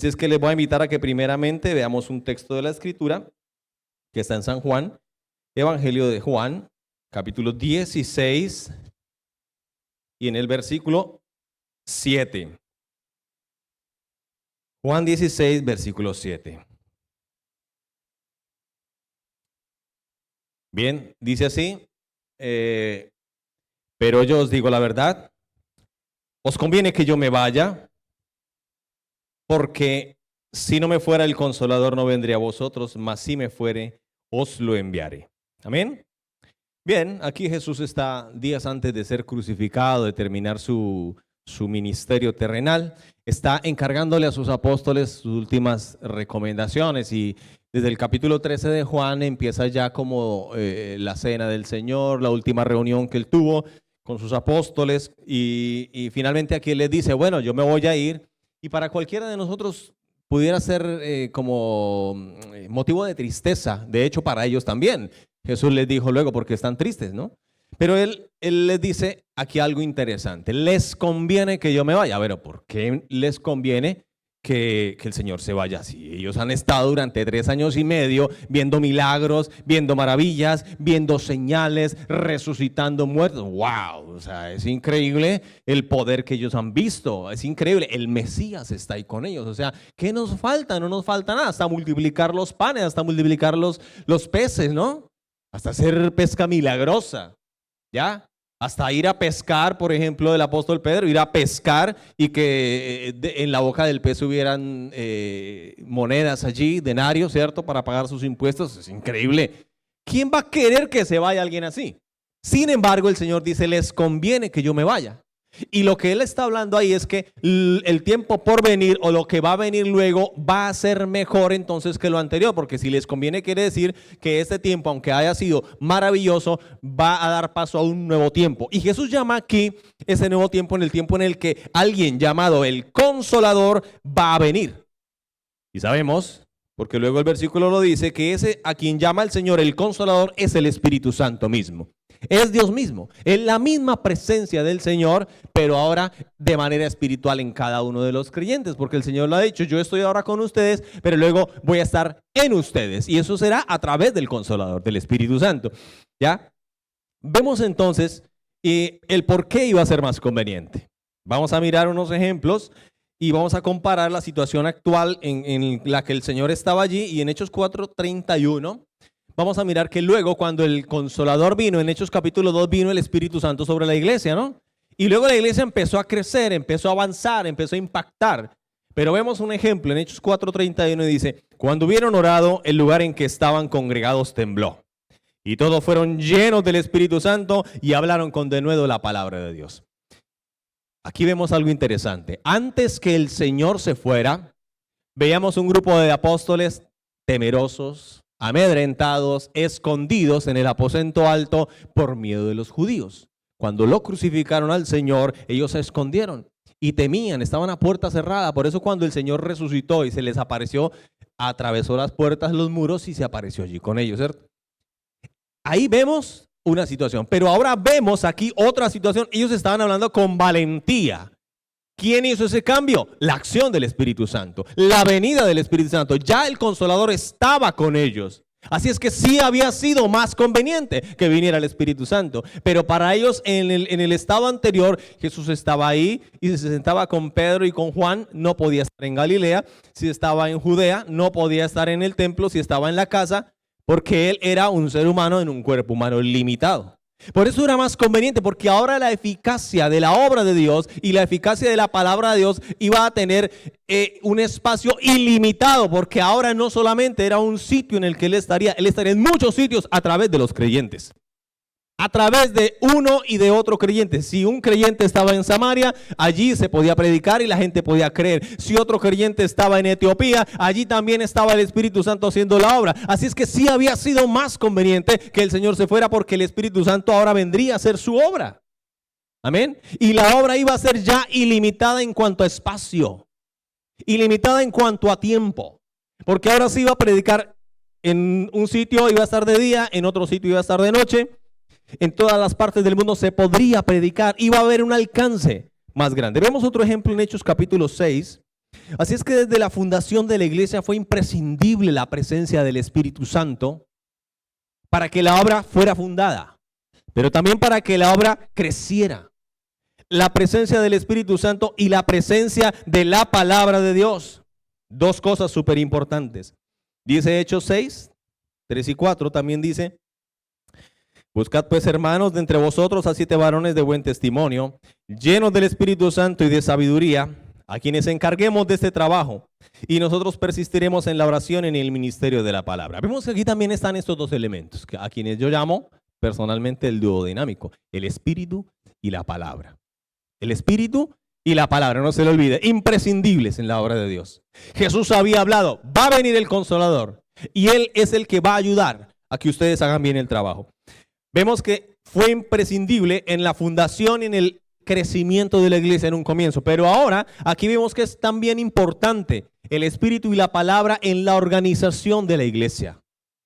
Así es que les voy a invitar a que primeramente veamos un texto de la Escritura que está en San Juan, Evangelio de Juan, capítulo 16 y en el versículo 7. Juan 16, versículo 7. Bien, dice así, pero yo os digo la verdad, os conviene que yo me vaya, porque si no me fuera el Consolador no vendría a vosotros, mas si me fuere, os lo enviaré. Amén. Bien, aquí Jesús está días antes de ser crucificado, de terminar su ministerio terrenal, está encargándole a sus apóstoles sus últimas recomendaciones y desde el capítulo 13 de Juan empieza ya como la cena del Señor, la última reunión que él tuvo con sus apóstoles y finalmente aquí él les dice, bueno, yo me voy a ir. Y para cualquiera de nosotros pudiera ser como motivo de tristeza, de hecho para ellos también. Jesús les dijo luego, porque están tristes, ¿no? Pero él les dice aquí algo interesante, les conviene que yo me vaya. A ver, ¿por qué les conviene que el Señor se vaya? Si ellos han estado durante 3 años y medio viendo milagros, viendo maravillas, viendo señales, resucitando muertos. ¡Wow! O sea, es increíble el poder que ellos han visto. Es increíble. El Mesías está ahí con ellos. O sea, ¿qué nos falta? No nos falta nada. Hasta multiplicar los panes, hasta multiplicar los peces, ¿no? Hasta hacer pesca milagrosa. ¿Ya? Hasta ir a pescar, por ejemplo, el apóstol Pedro, ir a pescar y que en la boca del pez hubieran monedas allí, denarios, ¿cierto? Para pagar sus impuestos. Es increíble. ¿Quién va a querer que se vaya alguien así? Sin embargo, el Señor dice, les conviene que yo me vaya. Y lo que Él está hablando ahí es que el tiempo por venir o lo que va a venir luego va a ser mejor entonces que lo anterior, porque si les conviene quiere decir que este tiempo, aunque haya sido maravilloso, va a dar paso a un nuevo tiempo. Y Jesús llama aquí ese nuevo tiempo en el que alguien llamado el Consolador va a venir. Y sabemos, porque luego el versículo lo dice, que ese a quien llama el Señor el Consolador es el Espíritu Santo mismo. Es Dios mismo, es la misma presencia del Señor, pero ahora de manera espiritual en cada uno de los creyentes, porque el Señor lo ha dicho, yo estoy ahora con ustedes, pero luego voy a estar en ustedes, y eso será a través del Consolador, del Espíritu Santo. ¿Ya? Vemos entonces el por qué iba a ser más conveniente. Vamos a mirar unos ejemplos y vamos a comparar la situación actual en la que el Señor estaba allí, y en Hechos 4:31, vamos a mirar que luego cuando el Consolador vino, en Hechos capítulo 2 vino el Espíritu Santo sobre la iglesia, ¿no? Y luego la iglesia empezó a crecer, empezó a avanzar, empezó a impactar. Pero vemos un ejemplo en Hechos 4:31 y dice, cuando hubieron orado, el lugar en que estaban congregados tembló. Y todos fueron llenos del Espíritu Santo y hablaron con denuedo la palabra de Dios. Aquí vemos algo interesante. Antes que el Señor se fuera, veíamos un grupo de apóstoles temerosos, amedrentados, escondidos en el aposento alto por miedo de los judíos. Cuando lo crucificaron al Señor, ellos se escondieron y temían, estaban a puerta cerrada. Por eso cuando el Señor resucitó y se les apareció, atravesó las puertas, los muros y se apareció allí con ellos, ¿cierto? Ahí vemos una situación, pero ahora vemos aquí otra situación. Ellos estaban hablando con valentía. ¿Quién hizo ese cambio? La acción del Espíritu Santo, la venida del Espíritu Santo. Ya el Consolador estaba con ellos. Así es que sí había sido más conveniente que viniera el Espíritu Santo. Pero para ellos en el estado anterior, Jesús estaba ahí y si se sentaba con Pedro y con Juan, no podía estar en Galilea. Si estaba en Judea, no podía estar en el templo. Si estaba en la casa, porque él era un ser humano en un cuerpo humano limitado. Por eso era más conveniente, porque ahora la eficacia de la obra de Dios y la eficacia de la palabra de Dios iba a tener un espacio ilimitado, porque ahora no solamente era un sitio en el que él estaría en muchos sitios a través de los creyentes. A través de uno y de otro creyente. Si un creyente estaba en Samaria, allí se podía predicar y la gente podía creer. Si otro creyente estaba en Etiopía, allí también estaba el Espíritu Santo haciendo la obra. Así es que sí había sido más conveniente que el Señor se fuera, porque el Espíritu Santo ahora vendría a hacer su obra. Amén. Y la obra iba a ser ya ilimitada en cuanto a espacio, ilimitada en cuanto a tiempo, porque ahora sí iba a predicar en un sitio, iba a estar de día, en otro sitio iba a estar de noche. En todas las partes del mundo se podría predicar, iba a haber un alcance más grande. Vemos otro ejemplo en Hechos capítulo 6 Así es que desde la fundación de la iglesia fue imprescindible la presencia del Espíritu Santo para que la obra fuera fundada, pero también para que la obra creciera. La presencia del Espíritu Santo y la presencia de la palabra de Dios. Dos cosas súper importantes. Dice Hechos 6, 3 y 4, también dice: buscad pues, hermanos, de entre vosotros a 7 varones de buen testimonio, llenos del Espíritu Santo y de sabiduría, a quienes encarguemos de este trabajo, y nosotros persistiremos en la oración y en el ministerio de la palabra. Vemos que aquí también están estos dos elementos, a quienes yo llamo personalmente el dúo dinámico: el Espíritu y la palabra. El Espíritu y la palabra, no se le olvide, imprescindibles en la obra de Dios. Jesús había hablado: va a venir el Consolador, y Él es el que va a ayudar a que ustedes hagan bien el trabajo. Vemos que fue imprescindible en la fundación y en el crecimiento de la iglesia en un comienzo, pero ahora aquí vemos que es también importante el Espíritu y la palabra en la organización de la iglesia.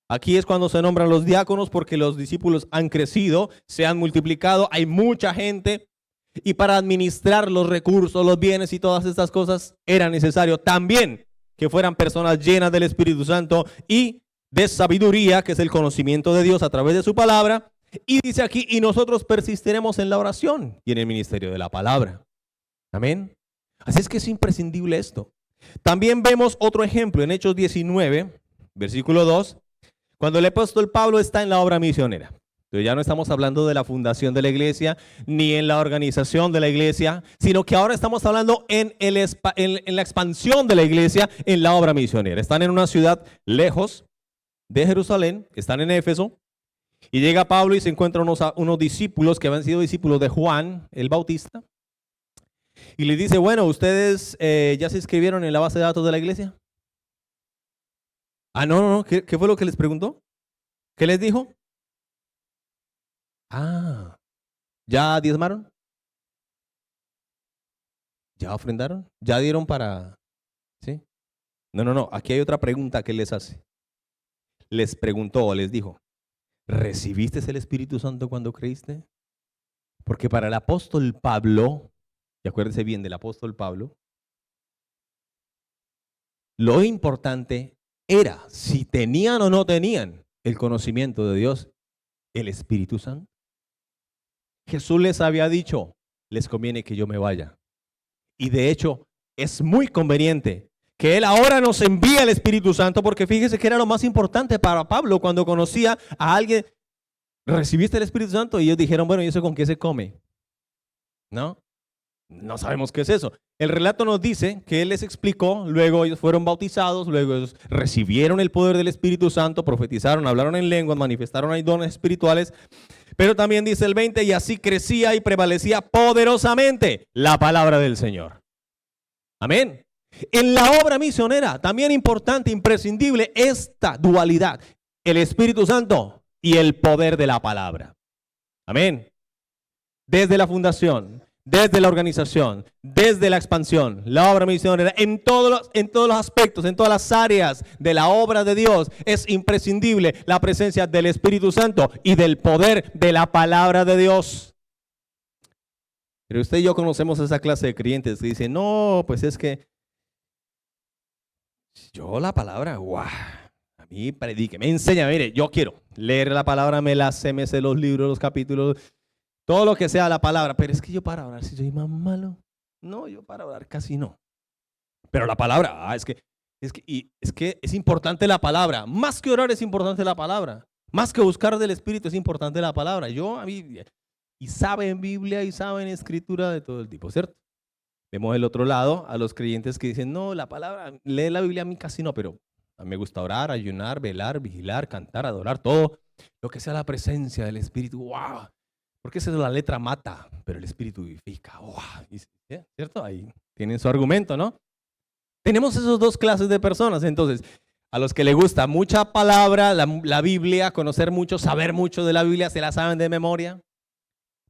Aquí es cuando se nombran los diáconos, porque los discípulos han crecido, se han multiplicado, hay mucha gente, y para administrar los recursos, los bienes y todas estas cosas era necesario también que fueran personas llenas del Espíritu Santo y de sabiduría, que es el conocimiento de Dios a través de su palabra. Y dice aquí: y nosotros persistiremos en la oración y en el ministerio de la palabra. Amén. Así es que es imprescindible esto. También vemos otro ejemplo en Hechos 19, versículo 2, cuando el apóstol Pablo está en la obra misionera. Entonces ya no estamos hablando de la fundación de la iglesia, ni en la organización de la iglesia, sino que ahora estamos hablando en la expansión de la iglesia, en la obra misionera. Están en una ciudad lejos de Jerusalén, están en Éfeso, y llega Pablo y se encuentra unos discípulos que habían sido discípulos de Juan el Bautista, y le dice: bueno, ¿ustedes ya se inscribieron en la base de datos de la iglesia? No. ¿Qué fue lo que les preguntó? ¿Qué les dijo? ¿Ya diezmaron? ¿Ya ofrendaron? ¿Ya dieron para...? ¿Sí? No. Aquí hay otra pregunta que les hace. Les preguntó o les dijo: ¿recibiste el Espíritu Santo cuando creíste? Porque para el apóstol Pablo, y acuérdense bien del apóstol Pablo, lo importante era si tenían o no tenían el conocimiento de Dios, el Espíritu Santo. Jesús les había dicho: les conviene que yo me vaya. Y de hecho, es muy conveniente que Él ahora nos envíe el Espíritu Santo, porque fíjese que era lo más importante para Pablo cuando conocía a alguien. ¿Recibiste el Espíritu Santo? Y ellos dijeron: bueno, ¿y eso con qué se come? No sabemos qué es eso. El relato nos dice que Él les explicó, luego ellos fueron bautizados, luego ellos recibieron el poder del Espíritu Santo, profetizaron, hablaron en lenguas, manifestaron ahí dones espirituales, pero también dice el 20: y así crecía y prevalecía poderosamente la palabra del Señor. Amén. En la obra misionera, también importante, imprescindible, esta dualidad: el Espíritu Santo y el poder de la palabra. Amén. Desde la fundación, desde la organización, desde la expansión, la obra misionera, en todos los aspectos, en todas las áreas de la obra de Dios, es imprescindible la presencia del Espíritu Santo y del poder de la palabra de Dios. Pero usted y yo conocemos esa clase de creyentes que dicen: no, pues es que yo la palabra, a mí predique, me enseña, mire, yo quiero leer la palabra, me sé los libros, los capítulos, todo lo que sea la palabra, pero es que yo para orar, si soy más malo, no, yo para orar casi no. Pero la palabra, es que es importante la palabra, más que orar es importante la palabra, más que buscar del Espíritu es importante la palabra. Y saben Biblia y saben escritura de todo el tipo, ¿cierto? Vemos el otro lado, a los creyentes que dicen: no, la palabra, leer la Biblia a mí casi no, pero a mí me gusta orar, ayunar, velar, vigilar, cantar, adorar, todo lo que sea la presencia del Espíritu. ¡Wow! Porque esa es la letra mata, pero el Espíritu vivifica. ¡Wow! ¿Cierto? Ahí tienen su argumento, ¿no? Tenemos esas dos clases de personas. Entonces, a los que les gusta mucha palabra, la Biblia, conocer mucho, saber mucho de la Biblia, se la saben de memoria.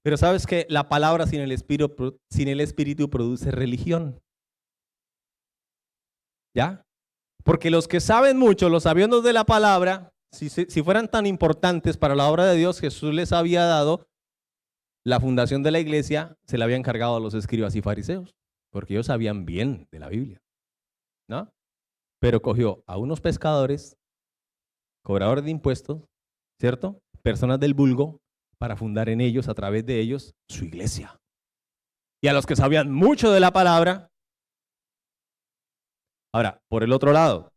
Pero sabes que la palabra sin el Espíritu produce religión. ¿Ya? Porque los que saben mucho, los sabiendos de la palabra, si fueran tan importantes para la obra de Dios, Jesús les había dado la fundación de la iglesia, se la había encargado a los escribas y fariseos, porque ellos sabían bien de la Biblia. ¿no? Pero cogió a unos pescadores, cobradores de impuestos, ¿cierto? Personas del vulgo, para fundar en ellos, a través de ellos, su iglesia. Y a los que sabían mucho de la palabra. Ahora, por el otro lado,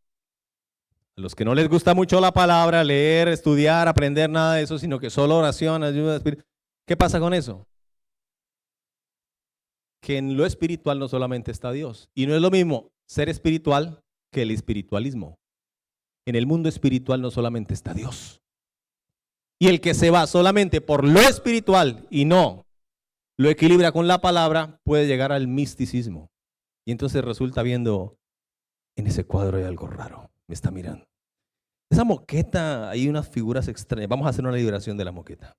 a los que no les gusta mucho la palabra, leer, estudiar, aprender, nada de eso, sino que solo oración, ayuda espiritual. ¿Qué pasa con eso? Que en lo espiritual no solamente está Dios. Y no es lo mismo ser espiritual que el espiritualismo. En el mundo espiritual no solamente está Dios. Y el que se va solamente por lo espiritual y no lo equilibra con la palabra, puede llegar al misticismo. Y entonces resulta viendo, en ese cuadro hay algo raro, me está mirando. Esa moqueta, hay unas figuras extrañas. Vamos a hacer una liberación de la moqueta.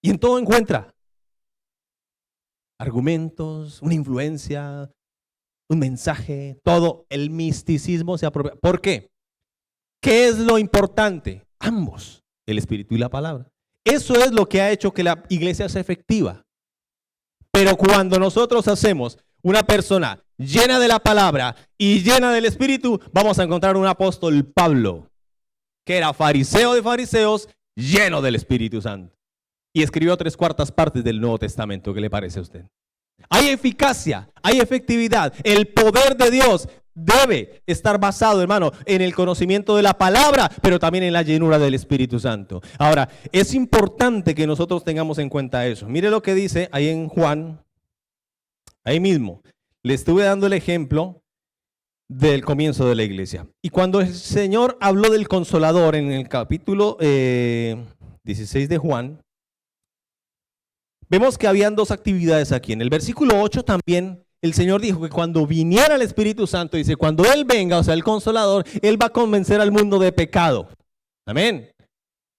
Y en todo encuentra argumentos, una influencia, un mensaje, todo. El misticismo se apropia. ¿Por qué? ¿Qué es lo importante? Ambos, el espíritu y la palabra. Eso es lo que ha hecho que la iglesia sea efectiva. Pero cuando nosotros hacemos una persona llena de la palabra y llena del espíritu, vamos a encontrar un apóstol Pablo, que era fariseo de fariseos, lleno del Espíritu Santo. Y escribió 3/4 del Nuevo Testamento. ¿Qué le parece a usted? Hay eficacia, hay efectividad. El poder de Dios debe estar basado, hermano, en el conocimiento de la palabra, pero también en la llenura del Espíritu Santo. Ahora, es importante que nosotros tengamos en cuenta eso. Mire lo que dice ahí en Juan, ahí mismo. Le estuve dando el ejemplo del comienzo de la iglesia. Y cuando el Señor habló del Consolador en el capítulo 16 de Juan, vemos que habían dos actividades aquí. En el versículo 8 también el Señor dijo que cuando viniera el Espíritu Santo, dice, cuando Él venga, o sea, el Consolador, Él va a convencer al mundo de pecado. Amén.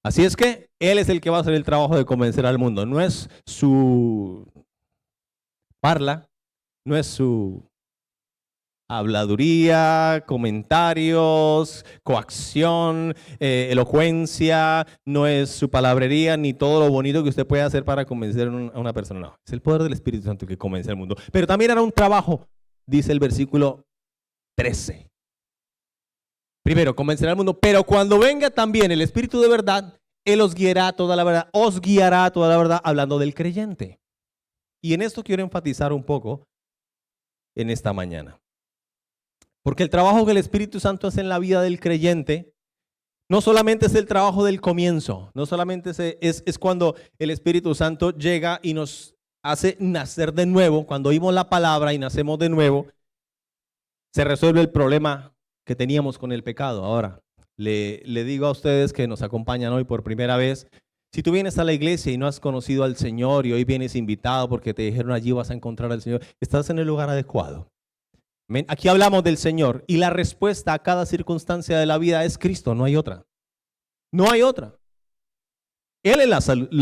Así es que Él es el que va a hacer el trabajo de convencer al mundo. No es su parla, no es su habladuría, comentarios, coacción, elocuencia, no es su palabrería, ni todo lo bonito que usted puede hacer para convencer a una persona. No, es el poder del Espíritu Santo que convence al mundo. Pero también era un trabajo, dice el versículo 13. Primero, convencer al mundo, pero cuando venga también el Espíritu de verdad, Él os guiará a toda la verdad, os guiará a toda la verdad, hablando del creyente. Y en esto quiero enfatizar un poco en esta mañana. Porque el trabajo que el Espíritu Santo hace en la vida del creyente no solamente es el trabajo del comienzo, no solamente es cuando el Espíritu Santo llega y nos hace nacer de nuevo. Cuando oímos la palabra y nacemos de nuevo, se resuelve el problema que teníamos con el pecado. Ahora, le digo a ustedes que nos acompañan hoy por primera vez, si tú vienes a la iglesia y no has conocido al Señor y hoy vienes invitado porque te dijeron allí vas a encontrar al Señor, estás en el lugar adecuado. Aquí hablamos del Señor y la respuesta a cada circunstancia de la vida es Cristo, no hay otra. No hay otra. Él es la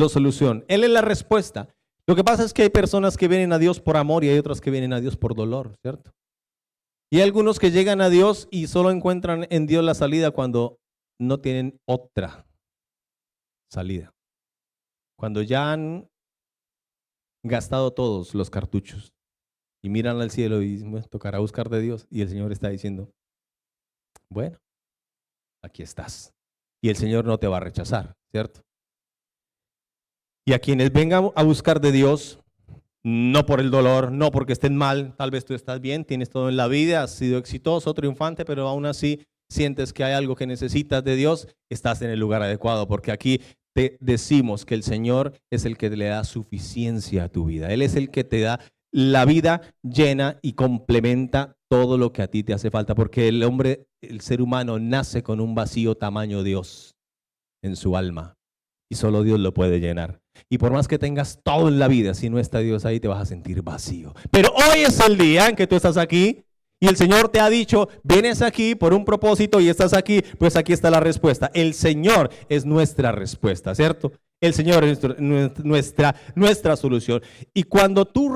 solución, Él es la respuesta. Lo que pasa es que hay personas que vienen a Dios por amor y hay otras que vienen a Dios por dolor, ¿cierto? Y hay algunos que llegan a Dios y solo encuentran en Dios la salida cuando no tienen otra salida. Cuando ya han gastado todos los cartuchos. Y miran al cielo y dicen, bueno, tocará buscar de Dios. Y el Señor está diciendo, bueno, aquí estás. Y el Señor no te va a rechazar, ¿cierto? Y a quienes vengan a buscar de Dios, no por el dolor, no porque estén mal, tal vez tú estás bien, tienes todo en la vida, has sido exitoso, triunfante, pero aún así sientes que hay algo que necesitas de Dios, estás en el lugar adecuado, porque aquí te decimos que el Señor es el que le da suficiencia a tu vida. Él es el que te da la vida llena y complementa todo lo que a ti te hace falta, porque el hombre, el ser humano, nace con un vacío tamaño Dios en su alma y solo Dios lo puede llenar. Y por más que tengas todo en la vida, si no está Dios ahí, te vas a sentir vacío. Pero hoy es el día en que tú estás aquí y el Señor te ha dicho, vienes aquí por un propósito y estás aquí, pues aquí está la respuesta. El Señor es nuestra respuesta, ¿cierto? El Señor es nuestra solución. Y cuando tú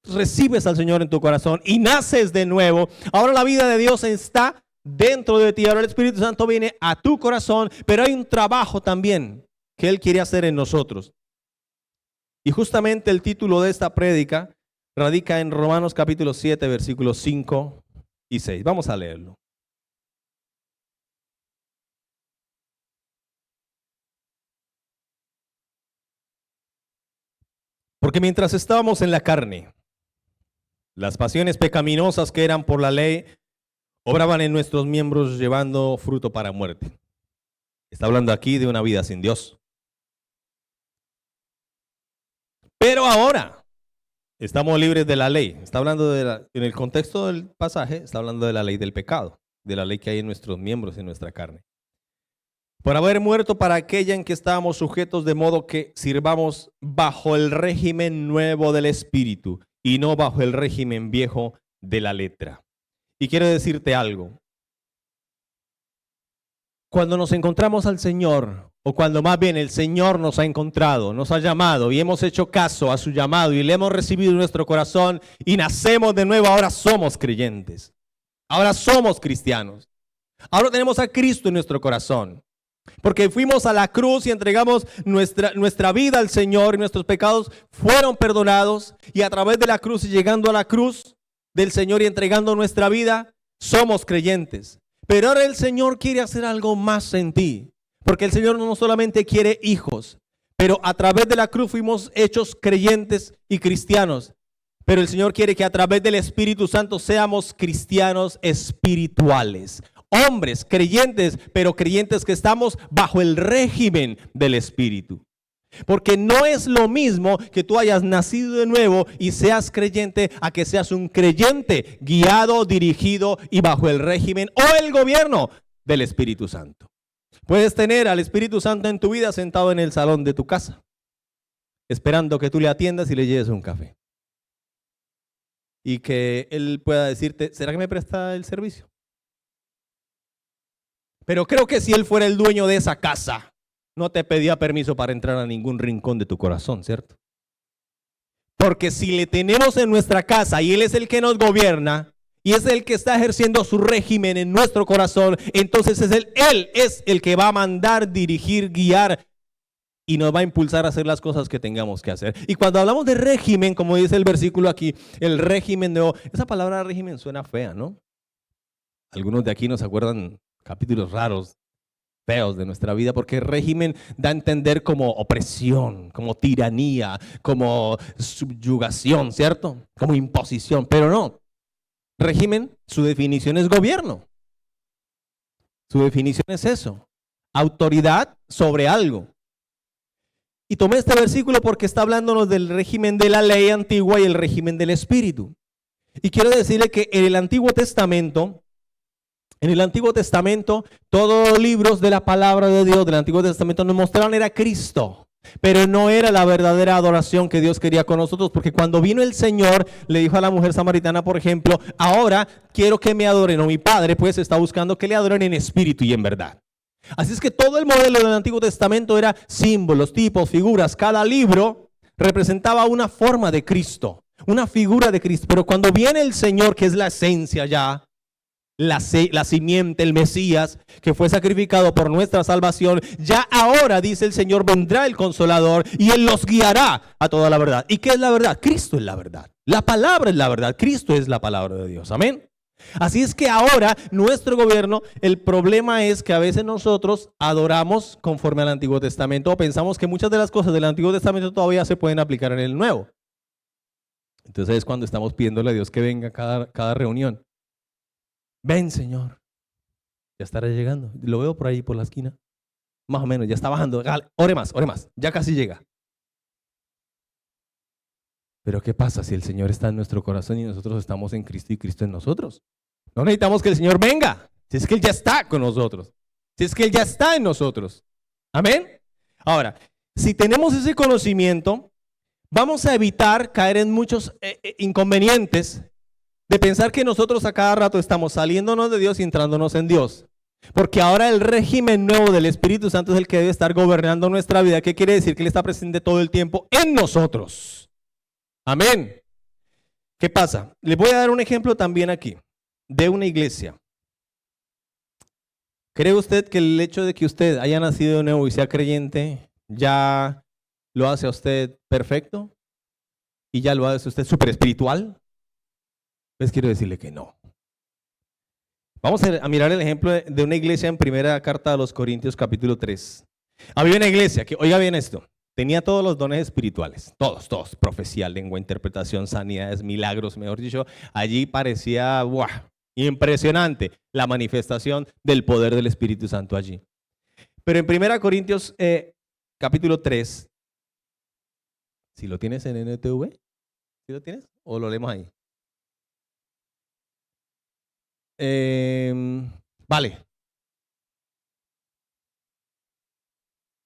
recibes al Señor en tu corazón y naces de nuevo, ahora la vida de Dios está dentro de ti. Ahora el Espíritu Santo viene a tu corazón, pero hay un trabajo también que Él quiere hacer en nosotros. Y justamente el título de esta prédica radica en Romanos capítulo 7, versículos 5 y 6. Vamos a leerlo. Porque mientras estábamos en la carne, las pasiones pecaminosas que eran por la ley obraban en nuestros miembros llevando fruto para muerte. Está hablando aquí de una vida sin Dios. Pero ahora estamos libres de la ley. Está hablando en el contexto del pasaje, está hablando de la ley del pecado, de la ley que hay en nuestros miembros, en nuestra carne. Por haber muerto para aquella en que estábamos sujetos, de modo que sirvamos bajo el régimen nuevo del Espíritu y no bajo el régimen viejo de la letra. Y quiero decirte algo. Cuando nos encontramos al Señor, o cuando más bien el Señor nos ha encontrado, nos ha llamado y hemos hecho caso a su llamado y le hemos recibido en nuestro corazón y nacemos de nuevo, ahora somos creyentes. Ahora somos cristianos. Ahora tenemos a Cristo en nuestro corazón. Porque fuimos a la cruz y entregamos nuestra vida al Señor y nuestros pecados fueron perdonados. Y a través de la cruz y llegando a la cruz del Señor y entregando nuestra vida, somos creyentes. Pero ahora el Señor quiere hacer algo más en ti. Porque el Señor no solamente quiere hijos, pero a través de la cruz fuimos hechos creyentes y cristianos. Pero el Señor quiere que a través del Espíritu Santo seamos cristianos espirituales. Hombres creyentes, pero creyentes que estamos bajo el régimen del Espíritu. Porque no es lo mismo que tú hayas nacido de nuevo y seas creyente a que seas un creyente guiado, dirigido y bajo el régimen o el gobierno del Espíritu Santo. Puedes tener al Espíritu Santo en tu vida sentado en el salón de tu casa, esperando que tú le atiendas y le lleves un café. Y que Él pueda decirte, ¿será que me presta el servicio? Pero creo que si Él fuera el dueño de esa casa, no te pedía permiso para entrar a ningún rincón de tu corazón, ¿cierto? Porque si le tenemos en nuestra casa y Él es el que nos gobierna y es el que está ejerciendo su régimen en nuestro corazón, entonces Él es el que va a mandar, dirigir, guiar y nos va a impulsar a hacer las cosas que tengamos que hacer. Y cuando hablamos de régimen, como dice el versículo aquí, el régimen de... Esa palabra régimen suena fea, ¿no? Algunos de aquí nos acuerdan capítulos raros, feos de nuestra vida, porque régimen da a entender como opresión, como tiranía, como subyugación, ¿cierto? Como imposición, pero no. Régimen, su definición es gobierno. Su definición es eso, autoridad sobre algo. Y tomé este versículo porque está hablándonos del régimen de la ley antigua y el régimen del Espíritu. Y quiero decirle que en el Antiguo Testamento, todos los libros de la palabra de Dios del Antiguo Testamento nos mostraron era Cristo, pero no era la verdadera adoración que Dios quería con nosotros, porque cuando vino el Señor, le dijo a la mujer samaritana, por ejemplo, ahora quiero que me adoren, o mi Padre pues está buscando que le adoren en espíritu y en verdad. Así es que todo el modelo del Antiguo Testamento era símbolos, tipos, figuras. Cada libro representaba una forma de Cristo, una figura de Cristo. Pero cuando viene el Señor, que es la esencia ya, la simiente, el Mesías, que fue sacrificado por nuestra salvación, ya ahora, dice el Señor, vendrá el Consolador y Él los guiará a toda la verdad. ¿Y qué es la verdad? Cristo es la verdad. La palabra es la verdad. Cristo es la palabra de Dios. Amén. Así es que ahora nuestro gobierno, el problema es que a veces nosotros adoramos conforme al Antiguo Testamento o pensamos que muchas de las cosas del Antiguo Testamento todavía se pueden aplicar en el Nuevo. Entonces es cuando estamos pidiéndole a Dios que venga a cada reunión. Ven, Señor. Ya estará llegando. Lo veo por ahí por la esquina. Más o menos, ya está bajando. Ore más, ya casi llega. Pero ¿qué pasa si el Señor está en nuestro corazón y nosotros estamos en Cristo y Cristo en nosotros? No necesitamos que el Señor venga, si es que Él ya está con nosotros, si es que Él ya está en nosotros. Amén. Ahora, si tenemos ese conocimiento, vamos a evitar caer en muchos inconvenientes de pensar que nosotros a cada rato estamos saliéndonos de Dios y entrándonos en Dios. Porque ahora el régimen nuevo del Espíritu Santo es el que debe estar gobernando nuestra vida. ¿Qué quiere decir? Que Él está presente todo el tiempo en nosotros. Amén. ¿Qué pasa? Les voy a dar un ejemplo también aquí, de una iglesia. ¿Cree usted que el hecho de que usted haya nacido de nuevo y sea creyente ya lo hace a usted perfecto? ¿Y ya lo hace a usted súper espiritual? Pues quiero decirle que no. Vamos a mirar el ejemplo de una iglesia en primera carta a los Corintios capítulo 3. Había una iglesia que, oiga bien esto, tenía todos los dones espirituales, todos, profecía, lengua, interpretación, sanidades, milagros, mejor dicho, allí parecía, ¡buah!, impresionante la manifestación del poder del Espíritu Santo allí. Pero en primera Corintios capítulo 3, si lo tienes en NTV, ¿sí lo tienes? ¿O lo leemos ahí? Vale.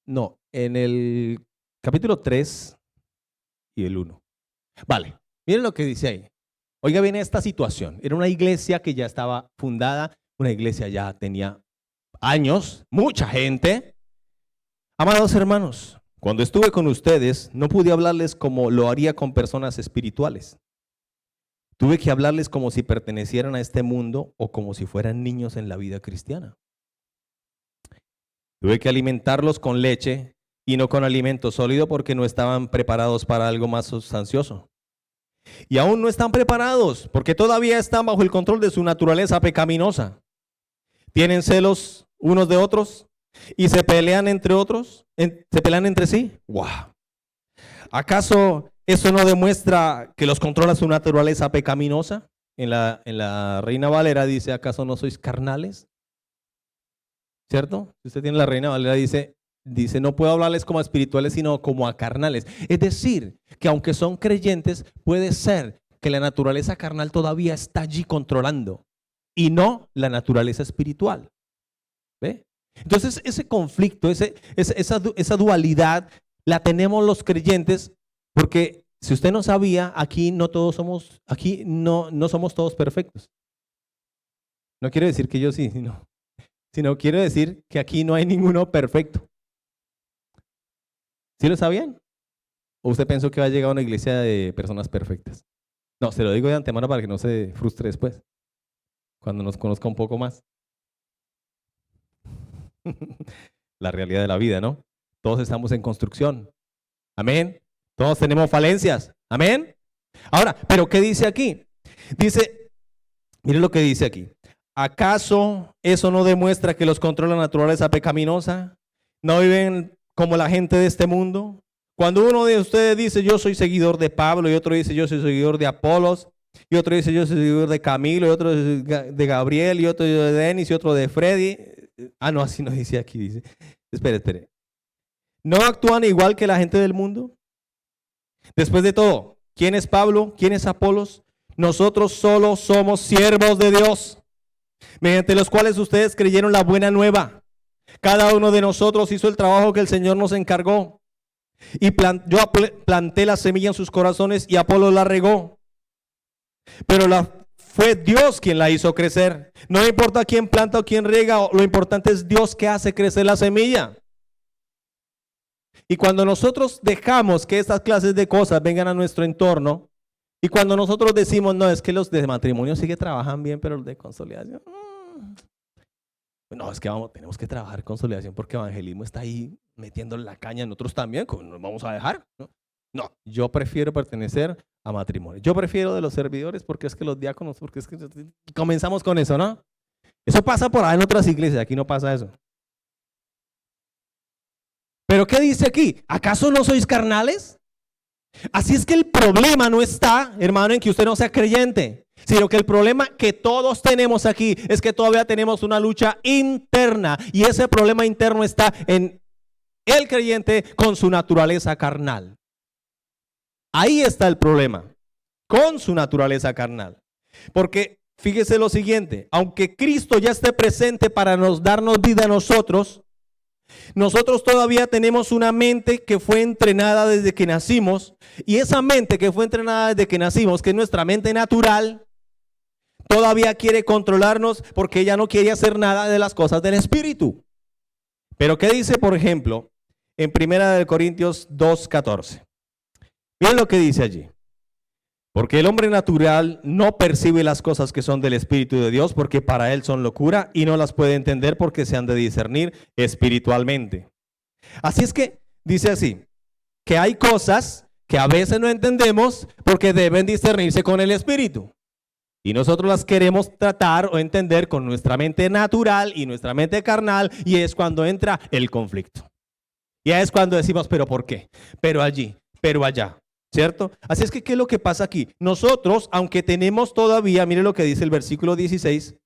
No, en el capítulo 3 y el 1. Vale, miren lo que dice ahí. Oiga bien esta situación. Era una iglesia que ya estaba fundada, una iglesia ya tenía años, mucha gente. Amados hermanos, cuando estuve con ustedes, no pude hablarles como lo haría con personas espirituales. Tuve que hablarles como si pertenecieran a este mundo o como si fueran niños en la vida cristiana. Tuve que alimentarlos con leche y no con alimento sólido porque no estaban preparados para algo más sustancioso. Y aún no están preparados porque todavía están bajo el control de su naturaleza pecaminosa. Tienen celos unos de otros y se pelean entre otros, se pelean entre sí. ¡Wow! ¿Acaso eso no demuestra que los controla su naturaleza pecaminosa? En la Reina Valera dice, ¿acaso no sois carnales? ¿Cierto? Si usted tiene la Reina Valera, dice, no puedo hablarles como a espirituales, sino como a carnales. Es decir, que aunque son creyentes, puede ser que la naturaleza carnal todavía está allí controlando y no la naturaleza espiritual. ¿Ve? Entonces, ese conflicto, esa dualidad la tenemos los creyentes porque si usted no sabía, aquí no somos todos perfectos. No quiero decir que yo sí, sino quiero decir que aquí no hay ninguno perfecto. ¿Sí lo sabían? ¿O usted pensó que va a llegar a una iglesia de personas perfectas? No, se lo digo de antemano para que no se frustre después, cuando nos conozca un poco más. La realidad de la vida, ¿no? Todos estamos en construcción. Amén. Todos tenemos falencias. Amén. Ahora, ¿pero qué dice aquí? Dice, miren lo que dice aquí. ¿Acaso eso no demuestra que los controla la naturaleza pecaminosa? ¿No viven como la gente de este mundo? Cuando uno de ustedes dice, yo soy seguidor de Pablo, y otro dice, yo soy seguidor de Apolos, y otro dice, yo soy seguidor de Camilo, y otro de Gabriel, y otro de Denis, y otro de Freddy. Ah, no, así no dice aquí, dice. Espere. ¿No actúan igual que la gente del mundo? Después de todo, ¿quién es Pablo? ¿Quién es Apolos? Nosotros solo somos siervos de Dios, mediante los cuales ustedes creyeron la buena nueva. Cada uno de nosotros hizo el trabajo que el Señor nos encargó. Y yo planté la semilla en sus corazones y Apolo la regó. Pero fue Dios quien la hizo crecer. No importa quién planta o quién riega, lo importante es Dios que hace crecer la semilla. Y cuando nosotros dejamos que estas clases de cosas vengan a nuestro entorno, y cuando nosotros decimos, no, es que los de matrimonio sí que trabajan bien, pero los de consolidación, no, es que tenemos que trabajar consolidación porque evangelismo está ahí metiendo la caña, nosotros también, nos vamos a dejar. No, yo prefiero pertenecer a matrimonio. Yo prefiero de los servidores porque es que los diáconos, porque es que comenzamos con eso, ¿no? Eso pasa por ahí en otras iglesias, aquí no pasa eso. Pero ¿qué dice aquí? ¿Acaso no sois carnales? Así es que el problema no está, hermano, en que usted no sea creyente, sino que el problema que todos tenemos aquí es que todavía tenemos una lucha interna y ese problema interno está en el creyente con su naturaleza carnal. Ahí está el problema, con su naturaleza carnal. Porque fíjese lo siguiente, aunque Cristo ya esté presente para darnos vida a nosotros todavía tenemos una mente que fue entrenada desde que nacimos, y esa mente que fue entrenada desde que nacimos, que es nuestra mente natural, todavía quiere controlarnos porque ella no quiere hacer nada de las cosas del Espíritu. Pero ¿qué dice, por ejemplo, en 1 Corintios 2:14? Miren lo que dice allí. Porque el hombre natural no percibe las cosas que son del Espíritu de Dios, porque para él son locura y no las puede entender porque se han de discernir espiritualmente. Así es que dice así, que hay cosas que a veces no entendemos porque deben discernirse con el Espíritu. Y nosotros las queremos tratar o entender con nuestra mente natural y nuestra mente carnal, y es cuando entra el conflicto. Y es cuando decimos, pero ¿por qué? Pero allí, pero allá, ¿cierto? Así es que, ¿qué es lo que pasa aquí? Nosotros, aunque tenemos todavía, mire lo que dice el versículo 16,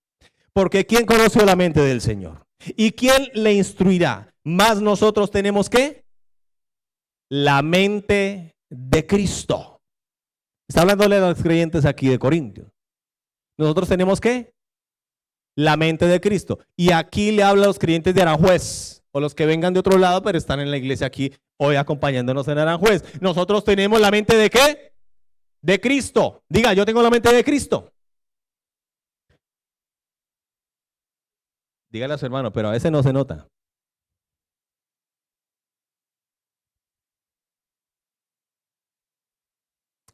porque ¿quién conoció la mente del Señor? ¿Y quién le instruirá? Más nosotros tenemos ¿qué? La mente de Cristo. Está hablándole a los creyentes aquí de Corintios. Nosotros tenemos ¿qué? La mente de Cristo. Y aquí le habla a los creyentes de Aranjuez, o los que vengan de otro lado, pero están en la iglesia aquí hoy acompañándonos en Aranjuez. Nosotros tenemos la mente de ¿qué? De Cristo. Diga, yo tengo la mente de Cristo. Dígale a su hermano, pero a veces no se nota.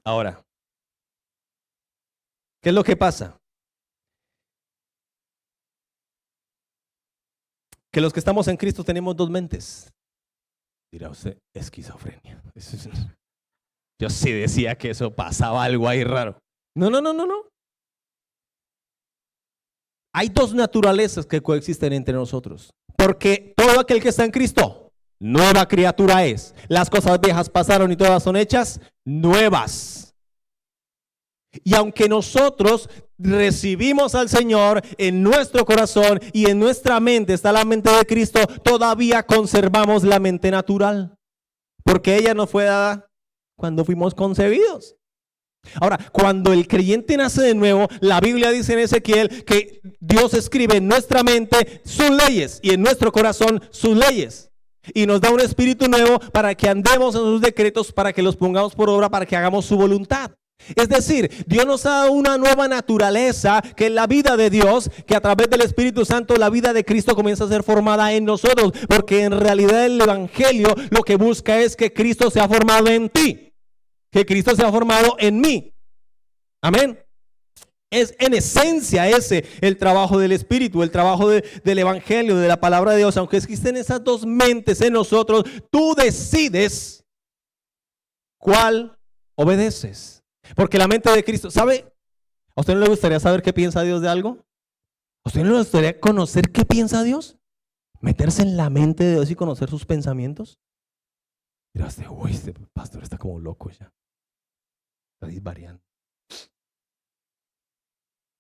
Ahora, ¿qué es lo que pasa? Que los que estamos en Cristo tenemos dos mentes. Dirá usted, esquizofrenia. Yo sí decía que eso pasaba algo ahí raro. No. Hay dos naturalezas que coexisten entre nosotros. Porque todo aquel que está en Cristo, nueva criatura es. Las cosas viejas pasaron y todas son hechas nuevas. Y aunque nosotros recibimos al Señor en nuestro corazón y en nuestra mente está la mente de Cristo, todavía conservamos la mente natural. Porque ella nos fue dada cuando fuimos concebidos. Ahora, cuando el creyente nace de nuevo, la Biblia dice en Ezequiel que Dios escribe en nuestra mente sus leyes y en nuestro corazón sus leyes. Y nos da un espíritu nuevo para que andemos en sus decretos, para que los pongamos por obra, para que hagamos su voluntad. Es decir, Dios nos ha dado una nueva naturaleza, que es la vida de Dios, que a través del Espíritu Santo la vida de Cristo comienza a ser formada en nosotros, porque en realidad el Evangelio lo que busca es que Cristo sea formado en ti, que Cristo sea formado en mí. Amén. Es en esencia ese el trabajo del Espíritu, el trabajo del Evangelio, de la palabra de Dios. Aunque existen esas dos mentes en nosotros, tú decides cuál obedeces. Porque la mente de Cristo, ¿sabe? ¿A usted no le gustaría saber qué piensa Dios de algo? ¿A usted no le gustaría conocer qué piensa Dios? ¿Meterse en la mente de Dios y conocer sus pensamientos? Mira, este pastor está como loco ya. Está disvariando.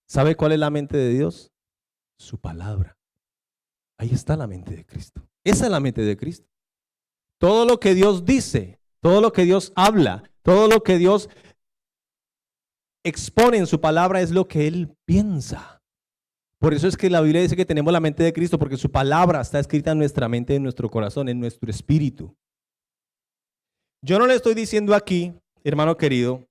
¿Sabe cuál es la mente de Dios? Su palabra. Ahí está la mente de Cristo. Esa es la mente de Cristo. Todo lo que Dios dice, todo lo que Dios habla, todo lo que Dios expone en su palabra es lo que Él piensa. Por eso es que la Biblia dice que tenemos la mente de Cristo, porque su palabra está escrita en nuestra mente, en nuestro corazón, en nuestro espíritu. Yo no le estoy diciendo aquí, hermano querido,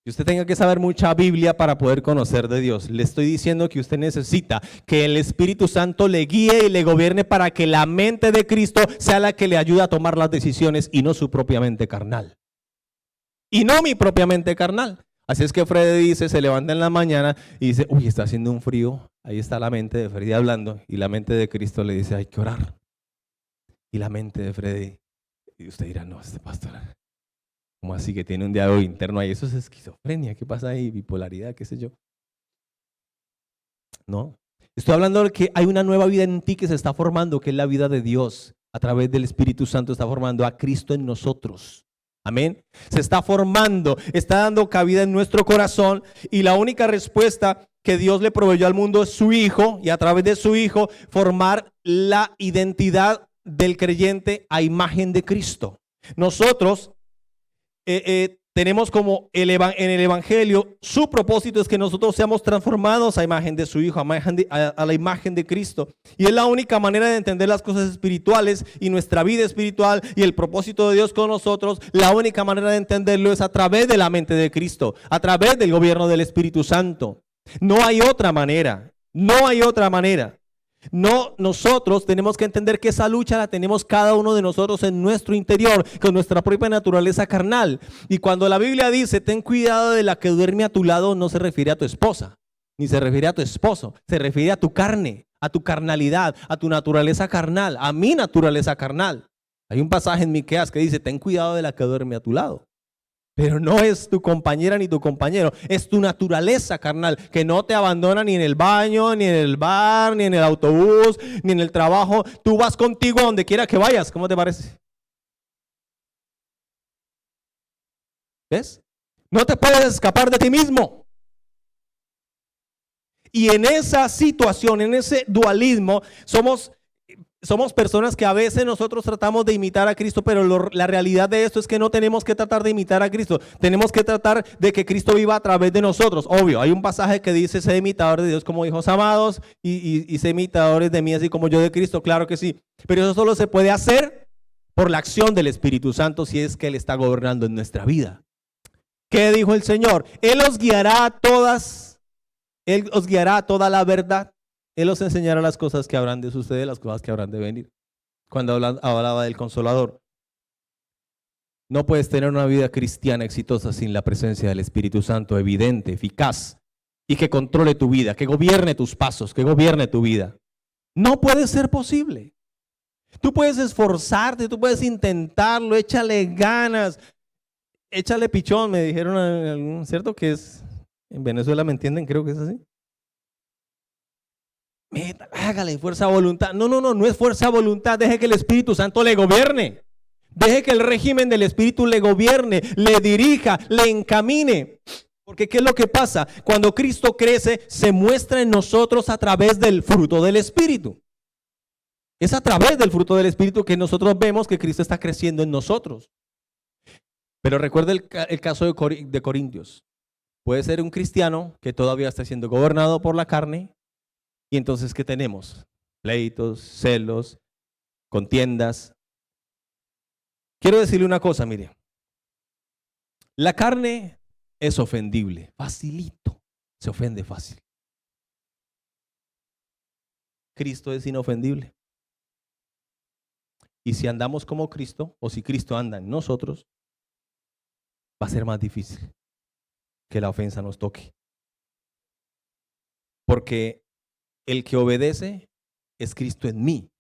que usted tenga que saber mucha Biblia para poder conocer de Dios. Le estoy diciendo que usted necesita que el Espíritu Santo le guíe y le gobierne para que la mente de Cristo sea la que le ayude a tomar las decisiones y no su propia mente carnal. Y no mi propia mente carnal. Así es que Freddy dice, se levanta en la mañana y dice, uy, está haciendo un frío. Ahí está la mente de Freddy hablando. Y la mente de Cristo le dice, hay que orar. Y la mente de Freddy, y usted dirá, no, este pastor, ¿cómo así que tiene un diálogo interno ahí? Eso es esquizofrenia. ¿Qué pasa ahí? Bipolaridad, qué sé yo. No. Estoy hablando de que hay una nueva vida en ti que se está formando, que es la vida de Dios. A través del Espíritu Santo está formando a Cristo en nosotros. Amén. Se está formando, está dando cabida en nuestro corazón y la única respuesta que Dios le proveyó al mundo es su Hijo y a través de su Hijo formar la identidad del creyente a imagen de Cristo. Nosotros tenemos como en el Evangelio, su propósito es que nosotros seamos transformados a imagen de su Hijo, a la imagen de Cristo. Y es la única manera de entender las cosas espirituales y nuestra vida espiritual y el propósito de Dios con nosotros. La única manera de entenderlo es a través de la mente de Cristo, a través del gobierno del Espíritu Santo. No hay otra manera, no hay otra manera. No, nosotros tenemos que entender que esa lucha la tenemos cada uno de nosotros en nuestro interior, con nuestra propia naturaleza carnal. Y cuando la Biblia dice, ten cuidado de la que duerme a tu lado, no se refiere a tu esposa, ni se refiere a tu esposo, se refiere a tu carne, a tu carnalidad, a tu naturaleza carnal, a mi naturaleza carnal. Hay un pasaje en Miqueas que dice, ten cuidado de la que duerme a tu lado. Pero no es tu compañera ni tu compañero, es tu naturaleza carnal que no te abandona ni en el baño, ni en el bar, ni en el autobús, ni en el trabajo. Tú vas contigo a donde quiera que vayas. ¿Cómo te parece? ¿Ves? No te puedes escapar de ti mismo. Y en esa situación, en ese dualismo, somos personas que a veces nosotros tratamos de imitar a Cristo, pero la realidad de esto es que no tenemos que tratar de imitar a Cristo. Tenemos que tratar de que Cristo viva a través de nosotros. Obvio, hay un pasaje que dice, sé imitador de Dios como hijos amados y sé imitadores de mí así como yo de Cristo. Claro que sí. Pero eso solo se puede hacer por la acción del Espíritu Santo si es que Él está gobernando en nuestra vida. ¿Qué dijo el Señor? Él os guiará a toda la verdad. Él os enseñará las cosas que habrán de suceder, las cosas que habrán de venir. Cuando hablaba del Consolador. No puedes tener una vida cristiana exitosa sin la presencia del Espíritu Santo evidente, eficaz, y que controle tu vida, que gobierne tus pasos, que gobierne tu vida. No puede ser posible. Tú puedes esforzarte, tú puedes intentarlo, échale ganas, échale pichón, me dijeron, ¿cierto? Que es, en Venezuela me entienden, creo que es así. Hágale fuerza voluntad. No es fuerza voluntad. Deje que el Espíritu Santo le gobierne. Deje que el régimen del Espíritu le gobierne, le dirija, le encamine. Porque ¿qué es lo que pasa? Cuando Cristo crece, se muestra en nosotros a través del fruto del Espíritu. Es a través del fruto del Espíritu que nosotros vemos que Cristo está creciendo en nosotros. Pero recuerda el caso de Corintios. Puede ser un cristiano que todavía está siendo gobernado por la carne. Y entonces, ¿qué tenemos? Pleitos, celos, contiendas. Quiero decirle una cosa, mire. La carne es ofendible, facilito, se ofende fácil. Cristo es inofendible. Y si andamos como Cristo, o si Cristo anda en nosotros, va a ser más difícil que la ofensa nos toque. Porque el que obedece es Cristo en mí,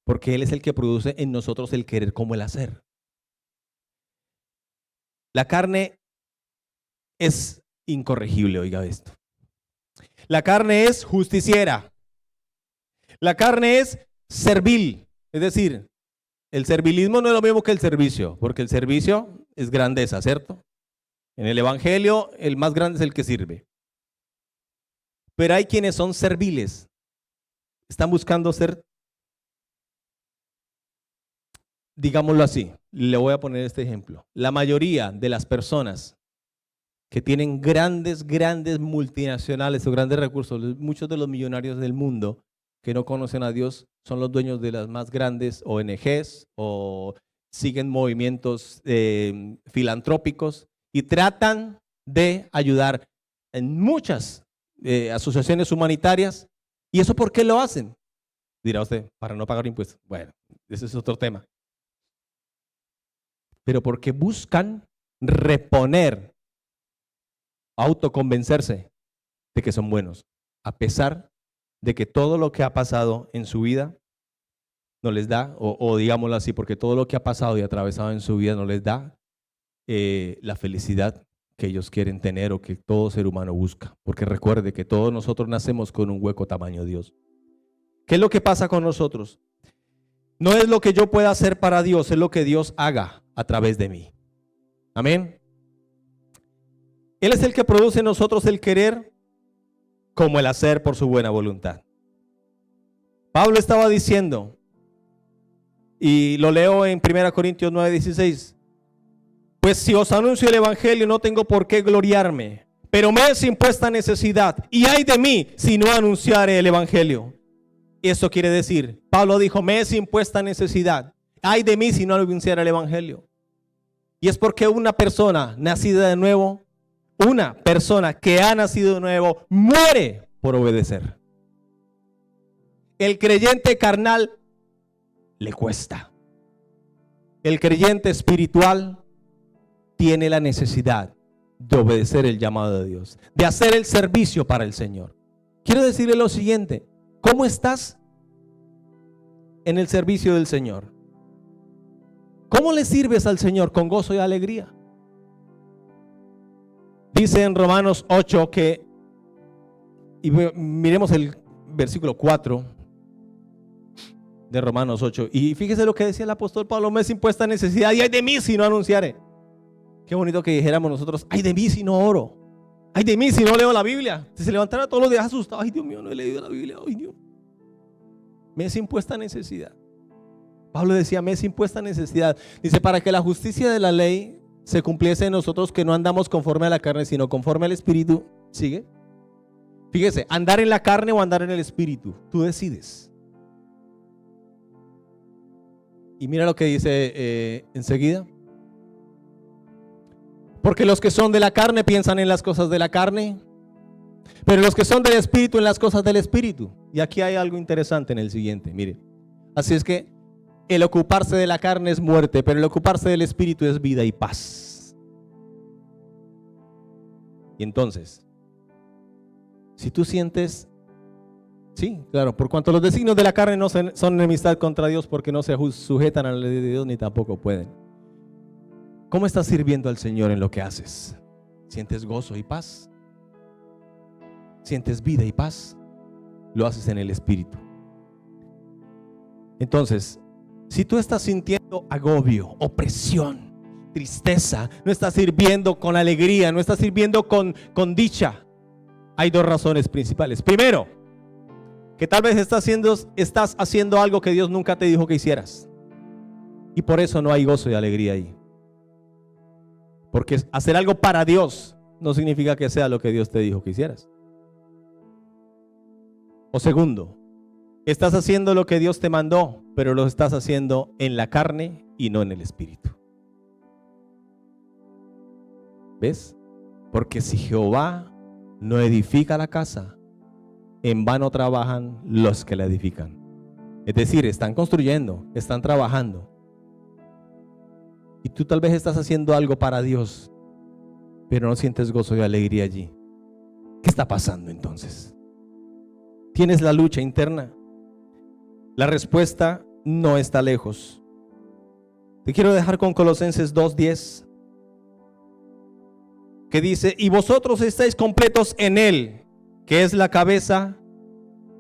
porque Él es el que produce en nosotros el querer como el hacer. La carne es incorregible, oiga esto. La carne es justiciera. La carne es servil, es decir, el servilismo no es lo mismo que el servicio, porque el servicio es grandeza, ¿cierto? En el Evangelio el más grande es el que sirve. Pero hay quienes son serviles, están buscando ser, digámoslo así, le voy a poner este ejemplo. La mayoría de las personas que tienen grandes multinacionales o grandes recursos, muchos de los millonarios del mundo que no conocen a Dios son los dueños de las más grandes ONGs o siguen movimientos filantrópicos y tratan de ayudar en muchas asociaciones humanitarias. ¿Y eso por qué lo hacen? Dirá usted, para no pagar impuestos. Bueno, ese es otro tema. Pero porque buscan reponer, autoconvencerse de que son buenos, a pesar de que todo lo que ha pasado en su vida no les da, o digámoslo así, porque todo lo que ha pasado y atravesado en su vida no les da la felicidad que ellos quieren tener o que todo ser humano busca. Porque recuerde que todos nosotros nacemos con un hueco tamaño Dios. ¿Qué es lo que pasa con nosotros? No es lo que yo pueda hacer para Dios, es lo que Dios haga a través de mí. Amén. Él es el que produce en nosotros el querer como el hacer por su buena voluntad. Pablo estaba diciendo, y lo leo en 1 Corintios 9:16, pues si os anuncio el evangelio no tengo por qué gloriarme, pero me es impuesta necesidad, y ay de mí si no anunciare el evangelio. Eso quiere decir, Pablo dijo, me es impuesta necesidad, ay de mí si no anunciara el evangelio. Y es porque una persona nacida de nuevo, una persona que ha nacido de nuevo, muere por obedecer. El creyente carnal le cuesta. El creyente espiritual tiene la necesidad de obedecer el llamado de Dios, de hacer el servicio para el Señor. Quiero decirle lo siguiente, ¿cómo estás en el servicio del Señor? ¿Cómo le sirves al Señor? Con gozo y alegría. Dice en Romanos 8 que, y miremos el versículo 4 de Romanos 8, y fíjese lo que decía el apóstol Pablo: me es impuesta necesidad y ay de mí si no anunciare. Qué bonito que dijéramos nosotros: ay de mí si no oro, ay de mí si no leo la Biblia. Si se levantara todos los días asustado: ay Dios mío, no he leído la Biblia, ay Dios. Me es impuesta necesidad. Pablo decía: me es impuesta necesidad. Dice: para que la justicia de la ley se cumpliese en nosotros, que no andamos conforme a la carne, sino conforme al Espíritu. ¿Sigue? Fíjese, andar en la carne o andar en el Espíritu, tú decides. Y mira lo que dice enseguida: porque los que son de la carne piensan en las cosas de la carne, pero los que son del Espíritu en las cosas del Espíritu. Y aquí hay algo interesante en el siguiente, mire. Así es que el ocuparse de la carne es muerte, pero el ocuparse del Espíritu es vida y paz. Y entonces, si tú sientes, sí, claro, por cuanto los designios de la carne no son enemistad contra Dios, porque no se sujetan a la ley de Dios, ni tampoco pueden. ¿Cómo estás sirviendo al Señor en lo que haces? ¿Sientes gozo y paz? ¿Sientes vida y paz? Lo haces en el Espíritu. Entonces, si tú estás sintiendo agobio, opresión, tristeza, no estás sirviendo con alegría, no estás sirviendo con dicha, hay dos razones principales. Primero, que tal vez estás haciendo algo que Dios nunca te dijo que hicieras, y por eso no hay gozo y alegría ahí. Porque hacer algo para Dios no significa que sea lo que Dios te dijo que hicieras. O segundo, estás haciendo lo que Dios te mandó, pero lo estás haciendo en la carne y no en el Espíritu. ¿Ves? Porque si Jehová no edifica la casa, en vano trabajan los que la edifican. Es decir, están construyendo, están trabajando. Y tú tal vez estás haciendo algo para Dios, pero no sientes gozo y alegría allí. ¿Qué está pasando entonces? ¿Tienes la lucha interna? La respuesta no está lejos. Te quiero dejar con Colosenses 2:10, que dice: y vosotros estáis completos en Él, que es la cabeza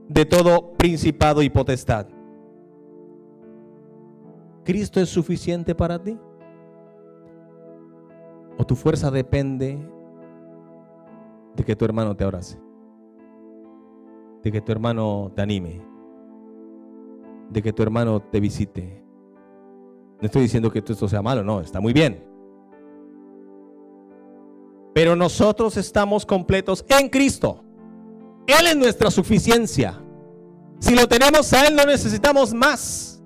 de todo principado y potestad. ¿Cristo es suficiente para ti? ¿O tu fuerza depende de que tu hermano te abrace, de que tu hermano te anime, de que tu hermano te visite? No estoy diciendo que esto sea malo, no, está muy bien. Pero nosotros estamos completos en Cristo. Él es nuestra suficiencia. Si lo tenemos a Él, no necesitamos más.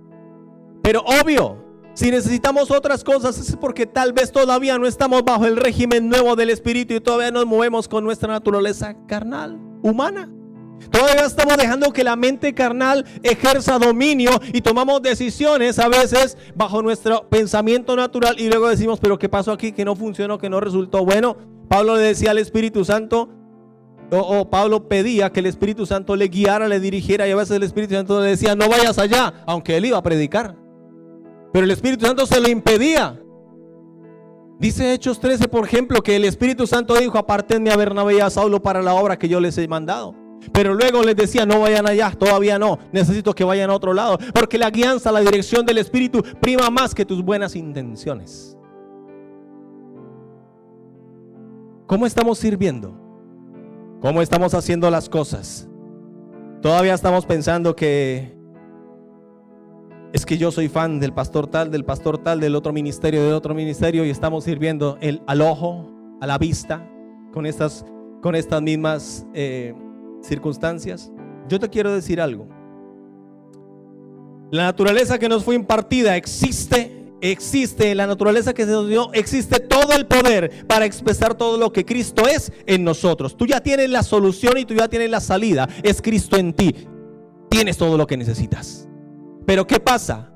Pero obvio, si necesitamos otras cosas, es porque tal vez todavía no estamos bajo el régimen nuevo del Espíritu y todavía nos movemos con nuestra naturaleza carnal, humana. Todavía estamos dejando que la mente carnal ejerza dominio y tomamos decisiones a veces bajo nuestro pensamiento natural y luego decimos: pero ¿qué pasó aquí? Que no funcionó, que no resultó. Bueno, Pablo le decía al Espíritu Santo, Pablo pedía que el Espíritu Santo le guiara, le dirigiera, y a veces el Espíritu Santo le decía: no vayas allá, aunque él iba a predicar, pero el Espíritu Santo se lo impedía. Dice Hechos 13, por ejemplo, que el Espíritu Santo dijo: apártenme a Bernabé y a Saulo para la obra que yo les he mandado. Pero luego les decía: no vayan allá, todavía no, necesito que vayan a otro lado, porque la guianza, la dirección del Espíritu prima más que tus buenas intenciones. ¿Cómo estamos sirviendo? ¿Cómo estamos haciendo las cosas? Todavía estamos pensando que es que yo soy fan del pastor tal, del otro ministerio, y estamos sirviendo al ojo, a la vista, con estas mismas circunstancias. Yo te quiero decir algo. La naturaleza que nos fue impartida existe, la naturaleza que se nos dio, existe todo el poder para expresar todo lo que Cristo es en nosotros. Tú ya tienes la solución y tú ya tienes la salida. Es Cristo en ti. Tienes todo lo que necesitas. Pero ¿qué pasa?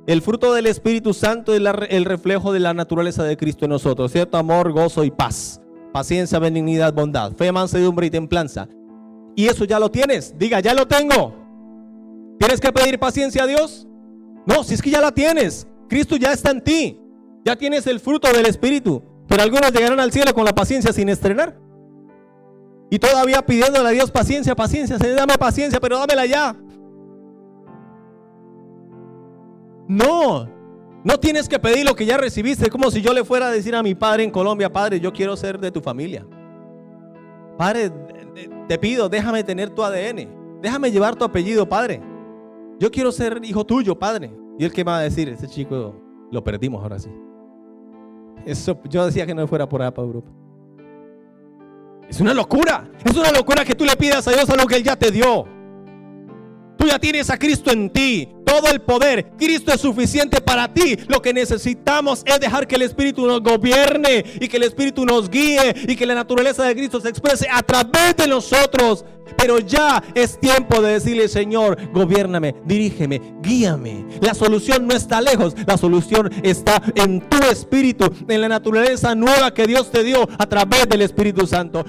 El fruto del Espíritu Santo es el reflejo de la naturaleza de Cristo en nosotros, ¿cierto? Amor, gozo y paz, paciencia, benignidad, bondad, fe, mansedumbre y templanza. Y eso ya lo tienes. Diga: ya lo tengo. ¿Tienes que pedir paciencia a Dios? No, si es que ya la tienes. Cristo ya está en ti. Ya tienes el fruto del Espíritu. Pero algunos llegarán al cielo con la paciencia sin estrenar. Y todavía pidiéndole a Dios paciencia, paciencia, Señor, dame paciencia, pero dámela ya. No, no tienes que pedir lo que ya recibiste. Es como si yo le fuera a decir a mi padre en Colombia: Padre, yo quiero ser de tu familia. Padre, te pido, déjame tener tu ADN. Déjame llevar tu apellido, Padre. Yo quiero ser hijo tuyo, Padre. Y él, ¿qué me va a decir? Ese chico lo perdimos ahora sí. Eso, yo decía que no fuera por allá para Europa. Es una locura. Es una locura que tú le pidas a Dios algo que Él ya te dio. Tú ya tienes a Cristo en ti, todo el poder. Cristo es suficiente para ti. Lo que necesitamos es dejar que el Espíritu nos gobierne y que el Espíritu nos guíe y que la naturaleza de Cristo se exprese a través de nosotros. Pero ya es tiempo de decirle: Señor, gobiérname, dirígeme, guíame. La solución no está lejos, la solución está en tu espíritu, en la naturaleza nueva que Dios te dio a través del Espíritu Santo.